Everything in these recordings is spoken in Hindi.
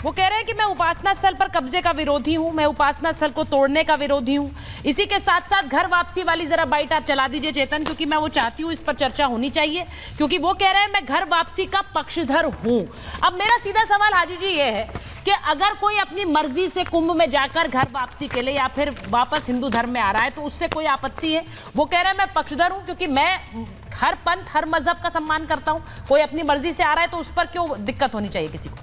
वो कह रहे हैं कि मैं उपासना स्थल पर कब्जे का विरोधी हूं, मैं उपासना स्थल को तोड़ने का विरोधी हूं। इसी के साथ साथ घर वापसी वाली जरा बाइट आप चला दीजिए चेतन, क्योंकि मैं वो चाहती हूं इस पर चर्चा होनी चाहिए, क्योंकि वो कह रहे हैं मैं घर वापसी का पक्षधर हूं। अब मेरा सीधा सवाल हाजी जी ये है कि अगर कोई अपनी मर्जी से कुंभ में जाकर घर वापसी के लिए या फिर वापस हिंदू धर्म में आ रहा है तो उससे कोई आपत्ति है? वो कह रहे हैं मैं पक्षधर हूं क्योंकि मैं हर पंथ हर मजहब का सम्मान करता हूं, कोई अपनी मर्जी से आ रहा है तो उस पर क्यों दिक्कत होनी चाहिए किसी को?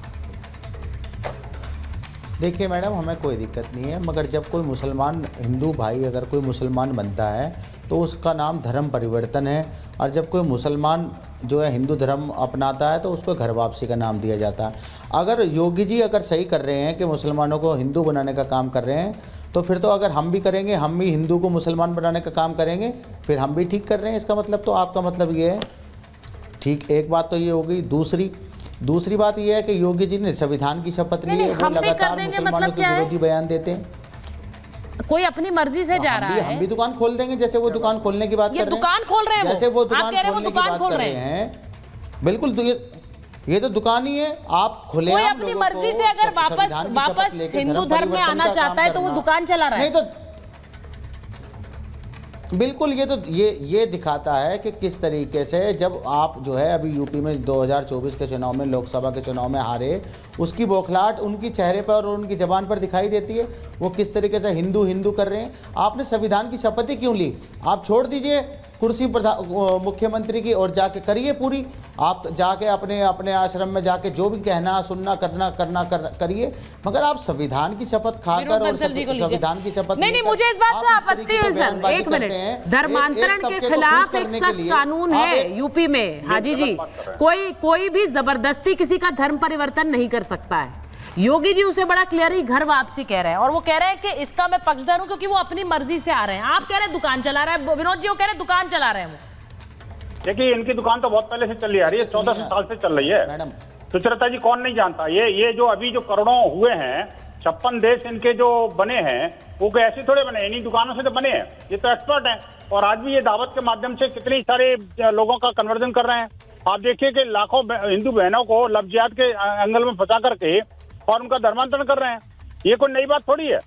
देखिए मैडम, हमें कोई दिक्कत नहीं है, मगर जब कोई मुसलमान हिंदू भाई अगर कोई मुसलमान बनता है तो उसका नाम धर्म परिवर्तन है, और जब कोई मुसलमान जो है हिंदू धर्म अपनाता है तो उसको घर वापसी का नाम दिया जाता है। अगर योगी जी अगर सही कर रहे हैं कि मुसलमानों को हिंदू बनाने का काम कर रहे हैं, तो फिर तो अगर हम भी करेंगे, हम भी हिंदू को मुसलमान बनाने का काम करेंगे, फिर हम भी ठीक कर रहे हैं। इसका मतलब तो आपका मतलब ये है, ठीक। एक बात तो ये हो गई। दूसरी बात यह है कि योगी जी ने संविधान की शपथ ली है, वो लगातार मुसलमानों के विरोधी बयान देते हैं। कोई अपनी मर्जी से जा रहा है, हम भी दुकान खोल देंगे, जैसे वो दुकान खोलने की बात कर रहे हैं। दुकान खोल रहे हैं, जैसे वो दुकान खोलने की बात कर रहे हैं। बिल्कुल, तो ये तो दुकान ही है। आप खुले, कोई अपनी मर्जी से अगर वापस हिंदू धर्म में आना चाहता है तो वो दुकान चला रहा है। नहीं तो बिल्कुल, ये दिखाता है कि किस तरीके से जब आप जो है अभी यूपी में 2024 के चुनाव में, लोकसभा के चुनाव में हारे, उसकी बौखलाहट उनकी चेहरे पर और उनकी ज़बान पर दिखाई देती है। वो किस तरीके से हिंदू हिंदू कर रहे हैं। आपने संविधान की शपथ ही क्यों ली? आप छोड़ दीजिए कुर्सी मुख्यमंत्री की और जाके करिए पूरी। आप जाके अपने आश्रम में जाके जो भी कहना सुनना करना करिए, मगर आप संविधान की शपथ खाकर और संविधान की शपथ नहीं, मुझे इस बात से आपत्ति है सर। एक मिनट, धर्मांतरण के खिलाफ एक सख्त कानून है यूपी में हाजी जी। कोई भी जबरदस्ती किसी का धर्म परिवर्तन नहीं कर सकता है। योगी जी उसे बड़ा क्लियर ही घर वापसी कह रहे हैं, और वो कह रहे हैं कि इसका मैं पक्षधर हूं क्योंकि वो अपनी मर्जी से आ रहे हैं। आप कह रहे हैं दुकान चला रहा है, विनोद जी वो कह रहे हैं दुकान चला रहे हैं वो। देखिए, इनकी दुकान तो बहुत पहले से चल रही है, 14 साल से चल रही है मैडम। सुचरिता जी, कौन नहीं जानता? ये जो अभी जो करोड़ों हुए हैं, 56 देश इनके जो बने हैं, वो कोई ऐसे थोड़े बने, इन्हीं दुकानों से तो बने हैं। ये तो एक्सपर्ट हैं, और आज भी ये दावत के माध्यम से कितनी सारे लोगों का कन्वर्जन कर रहे हैं। आप देखिए कि लाखों हिंदू बहनों को लव जिहाद के एंगल में फंसा करके और उनका धर्मांतरण कर रहे हैं। ये कोई नई बात थोड़ी है।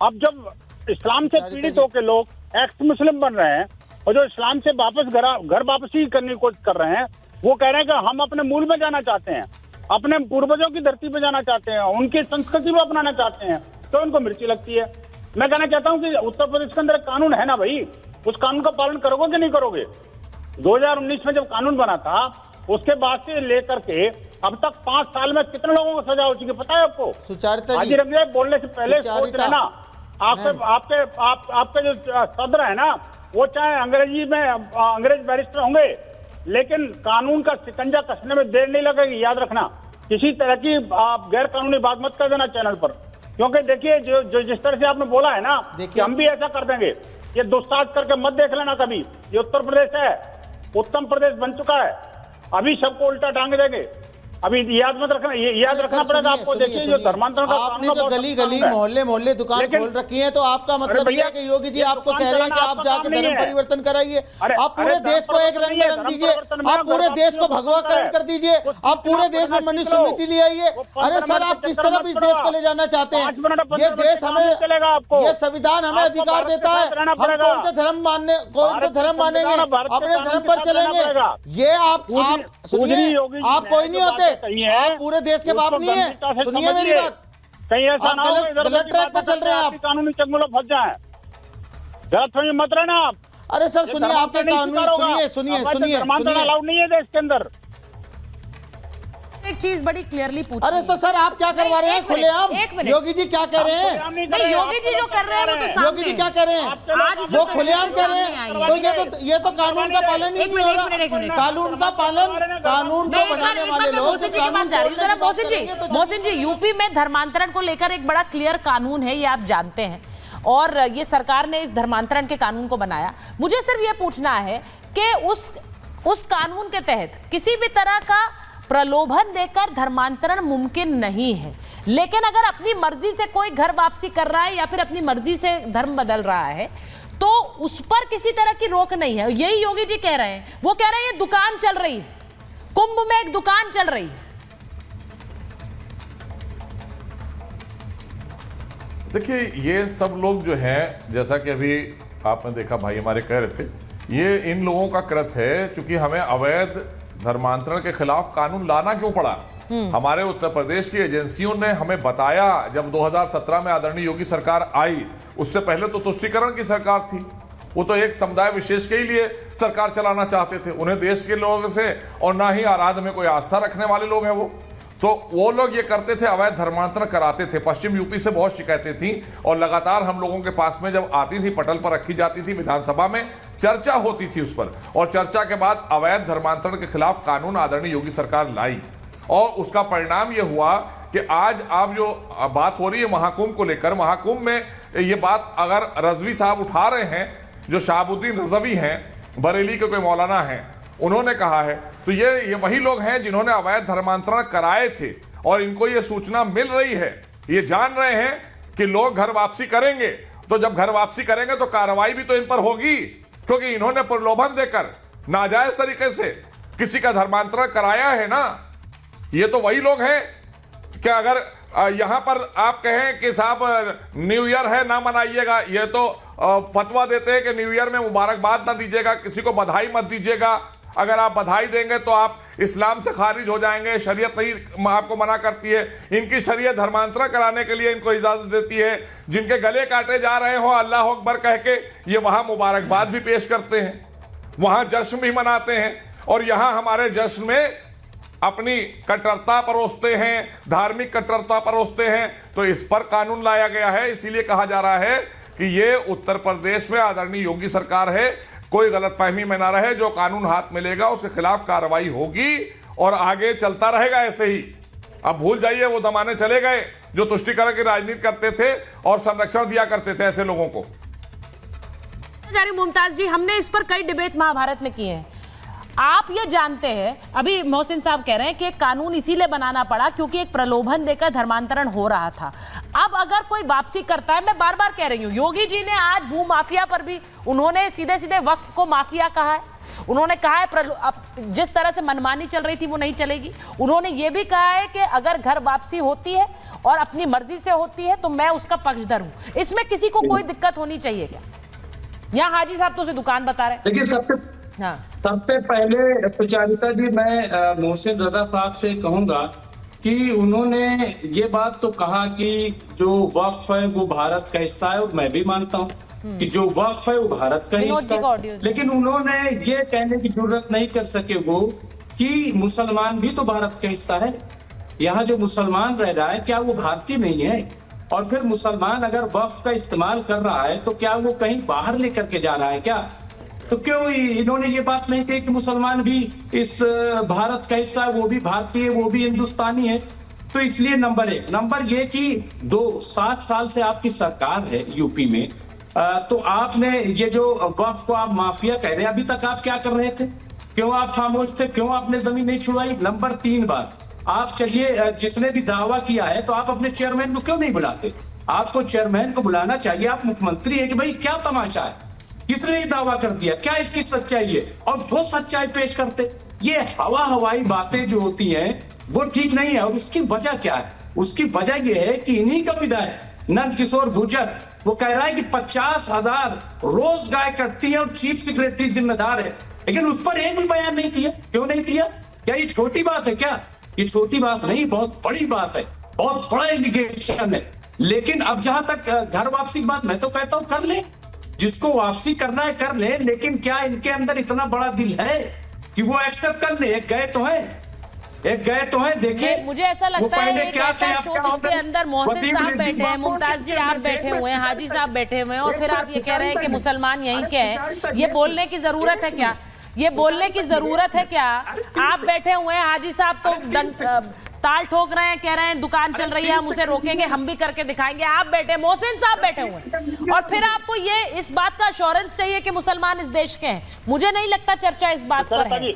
अब जब इस्लाम से पीड़ित होकर लोग एक्स मुस्लिम बन रहे हैं और जो इस्लाम से वापस घर वापसी करने की कोशिश कर रहे हैं, वो कह रहे हैं कि हम अपने मूल में जाना चाहते हैं, अपने पूर्वजों की धरती पे जाना चाहते हैं, उनकी संस्कृति को अपनाना चाहते हैं, तो उनको मिर्ची लगती है। मैं कहना चाहता हूँ कि उत्तर प्रदेश के अंदर कानून है ना भाई, उस कानून का पालन करोगे कि नहीं करोगे? 2019 में जब कानून बना था, उसके बाद से लेकर के अब तक 5 साल में कितने लोगों को सजा हो चुकी है पता है आपको? हाजी रंजीत बोलने से पहले सोच लेना। आपके जो सदर है ना, वो चाहे अंग्रेज बैरिस्टर होंगे, लेकिन कानून का शिकंजा कसने में देर नहीं लगेगी। याद रखना, किसी तरह की आप गैर कानूनी बात मत कर देना चैनल पर, क्योंकि देखिए जो जिस तरह से आपने बोला है ना कि हम भी ऐसा कर देंगे, ये दुस्साहस करके मत देख लेना कभी। ये उत्तर प्रदेश है, उत्तम प्रदेश बन चुका है, अभी सबको उल्टा टांग देंगे। अभी याद मत रखना, ये याद रखना पड़ेगा आपको। देखिए, जो धर्मांतरण का आपने जो गली मोहल्ले दुकान खोल रखी है, तो आपका मतलब ये है कि योगी जी आपको कह रहे हैं कि आप जाकर धर्म परिवर्तन कराइए। आप पूरे देश को एक रंग में रंग दीजिए, आप पूरे देश को भगवाकरण कर दीजिए, आप पूरे देश में मनुस्मृति ले आइए। अरे सर, आप किस तरफ इस देश को ले जाना चाहते हैं? ये देश हमें, ये संविधान हमें अधिकार देता है, हम कौन से धर्म मानेंगे, अपने धर्म पर चलेंगे। ये आप सुनिए, आप कोई नहीं होते, आप पूरे देश के बाप नहीं है। सुनिए मेरी बात, कहीं ऐसा ना हो गलत ट्रैक पे चल रहे हैं आप, कानूनी चंगुल में फंस जाए। गलत फहमी मत रहना आप। अरे सर सुनिए, आपके कानून सुनिए अलाउड नहीं है देश के अंदर। एक चीज बड़ी क्लियरली पूछी। अरे तो सर आप क्या करवा रहे हैं खुलेआम? योगी जी क्या कह रहे हैं? नहीं, योगी जी जो कर रहे हैं वो तो सामने। योगी जी क्या कह रहे हैं? आज वो खुलेआम कह रहे हैं, तो ये तो कानून का पालन ही नहीं हो रहा। कानून का पालन, कानून को बनाने वाले लोग। मोहसिन जी, यूपी में धर्मांतरण को लेकर एक बड़ा क्लियर कानून है, ये आप जानते हैं, और ये सरकार ने इस धर्मांतरण के कानून को बनाया। मुझे सिर्फ ये पूछना है कि उस कानून के तहत किसी भी तरह का प्रलोभन देकर धर्मांतरण मुमकिन नहीं है, लेकिन अगर अपनी मर्जी से कोई घर वापसी कर रहा है या फिर अपनी मर्जी से धर्म बदल रहा है तो उस पर किसी तरह की रोक नहीं है। यही योगी जी कह रहे हैं। वो कह रहे हैं ये दुकान चल रही है, कुंभ में एक दुकान चल रही है। देखिए, ये सब लोग जो हैं, जैसा कि अभी आपने देखा भाई हमारे कह रहे थे, ये इन लोगों का कृत्य है क्योंकि हमें अवैध धर्मांतरण के खिलाफ कानून लाना क्यों पड़ा। हमारे उत्तर प्रदेश की एजेंसियों ने हमें बताया, जब 2017 में आदरणीय योगी सरकार आई, उससे पहले तो तुष्टीकरण की सरकार थी। वो तो एक समुदाय विशेष के ही लिए सरकार चलाना चाहते थे। उन्हें देश के लोगों से और ना ही आराध में कोई आस्था रखने वाले लोग हैं वो लोग ये करते थे, अवैध धर्मांतरण कराते थे। पश्चिम यूपी से बहुत शिकायतें थी और लगातार हम लोगों के पास में जब आती थी, पटल पर रखी जाती थी, विधानसभा में चर्चा होती थी उस पर, और चर्चा के बाद अवैध धर्मांतरण के खिलाफ कानून आदरणीय योगी सरकार लाई। और उसका परिणाम यह हुआ कि आज आप जो बात हो रही है महाकुंभ को लेकर, महाकुंभ में ये बात अगर रजवी साहब उठा रहे हैं, जो शहाबुद्दीन रजवी हैं, बरेली के कोई मौलाना हैं, उन्होंने कहा है, तो ये वही लोग हैं जिन्होंने अवैध धर्मांतरण कराए थे और इनको ये सूचना मिल रही है। ये जान रहे हैं कि लोग घर वापसी करेंगे, तो जब घर वापसी करेंगे तो कार्रवाई भी तो इन पर होगी, क्योंकि इन्होंने प्रलोभन देकर नाजायज तरीके से किसी का धर्मांतरण कराया है ना। ये तो वही लोग हैं कि अगर यहां पर आप कहें कि साहब न्यू ईयर है ना मनाइएगा, ये तो फतवा देते हैं कि न्यू ईयर में मुबारकबाद ना दीजिएगा, किसी को बधाई मत दीजिएगा। अगर आप बधाई देंगे तो आप इस्लाम से खारिज हो जाएंगे, शरीयत नहीं आपको मना करती है। इनकी शरीयत धर्मांतरण कराने के लिए इनको इजाजत देती है। जिनके गले काटे जा रहे हो अल्लाह अकबर कह के, ये वहां मुबारकबाद भी पेश करते हैं, वहां जश्न भी मनाते हैं, और यहां हमारे जश्न में अपनी कट्टरता परोसते हैं, धार्मिक कट्टरता परोसते हैं। तो इस पर कानून लाया गया है। इसीलिए कहा जा रहा है कि ये उत्तर प्रदेश में आदरणीय योगी सरकार है, कोई गलतफहमी में ना रहे। जो कानून हाथ में लेगा उसके खिलाफ कार्रवाई होगी और आगे चलता रहेगा ऐसे ही। अब भूल जाइए वो जमाने चले गए जो तुष्टीकरण की राजनीति करते थे और संरक्षण दिया करते थे ऐसे लोगों को। मुमताज जी, हमने इस पर कई डिबेट्स महाभारत में किए हैं। आप ये जानते हैं, अभी मोहसिन साहब कह रहे हैं कि एक कानून इसीलिए बनाना पड़ा क्योंकि एक प्रलोभन देकर धर्मांतरण हो रहा था। अब अगर कोई वापसी करता है, मैं बार बार कह रही हूं, योगी जी ने आज भू माफिया पर भी उन्होंने सीधे सीधे वक्फ को माफिया कहा है। उन्होंने कहा है जिस तरह से मनमानी चल रही थी वो नहीं चलेगी। उन्होंने ये भी कहा है कि अगर घर वापसी होती है और अपनी मर्जी से होती है तो मैं उसका पक्षधर हूं। इसमें किसी को कोई दिक्कत होनी चाहिए क्या? यहाँ हाजी साहब तो उसे दुकान बता रहे। देखिए, सबसे पहले सुचारिता जी, मैं मोहसिन रजा साहब से कहूंगा कि उन्होंने ये बात तो कहा कि जो वक्फ है वो भारत का हिस्सा है, और मैं भी मानता हूं कि जो वक्फ है वो भारत का हिस्सा है। लेकिन उन्होंने ये कहने की जरूरत नहीं कर सके वो कि मुसलमान भी तो भारत का हिस्सा है। यहाँ जो मुसलमान रह रहा है क्या वो भारतीय नहीं है? और फिर मुसलमान अगर वक्फ का इस्तेमाल कर रहा है तो क्या वो कहीं बाहर लेकर के जा रहा है क्या? तो क्यों इन्होंने ये बात नहीं कही कि मुसलमान भी इस भारत का हिस्सा है, वो भी भारतीय, वो भी हिंदुस्तानी है? तो इसलिए नंबर एक। नंबर ये कि 7 साल से आपकी सरकार है यूपी में, तो आपने ये जो वक्फ को आप माफिया कह रहे हैं, अभी तक आप क्या कर रहे थे? क्यों आप खामोश थे? क्यों आपने जमीन नहीं छुड़वाई? नंबर 3 बात, आप चलिए जिसने भी दावा किया है तो आप अपने चेयरमैन को क्यों नहीं बुलाते? आपको चेयरमैन को बुलाना चाहिए। आप मुख्यमंत्री है कि भाई क्या तमाशा है, किसने ये दावा कर दिया, क्या इसकी सच्चाई है, और वो सच्चाई पेश करते। ये हवाई बातें जो होती हैं वो ठीक नहीं है। और उसकी वजह क्या है? उसकी वजह ये है कि इन्हीं का विधायक नंद किशोर गुर्जर वो कह रहा है कि 50,000 रोज गाय कटती है और चीफ सेक्रेटरी जिम्मेदार है, लेकिन उस पर एक भी बयान नहीं किया। क्यों नहीं किया? क्या ये छोटी बात है क्या? ये छोटी बात नहीं, बहुत बड़ी बात है, बहुत बड़ा इंडिकेशन है। लेकिन अब जहां तक घर वापसी की बात, मैं तो कहता हूं कर ले, जिसको वापसी करना है कर ले, लेकिन क्या इनके अंदर इतना बड़ा दिल है कि वो एक्सेप्ट कर ले? एक गए तो है। देखिए, मुझे ऐसा लगता है एक ऐसा शो जिसके अंदर मोहसिन साहब बैठे हैं, मुमताज जी आप बैठे हुए हैं, हाजी साहब बैठे हुए हैं, और फिर आप ये कह रहे हैं कि मुसलमान यहीं के हैं। ये बोलने की जरूरत है क्या? ये बोलने की जरूरत है क्या? आप बैठे हुए हैं, हाजी साहब तो ताल ठोक रहे हैं, कह रहे हैं दुकान चल रही है, हम उसे रोकेंगे, हम भी करके दिखाएंगे। आप बैठे, मोहसिन साहब बैठे हुए हैं, और फिर आपको ये इस बात का अश्योरेंस चाहिए कि मुसलमान इस देश के हैं। मुझे नहीं लगता चर्चा इस बात पर है।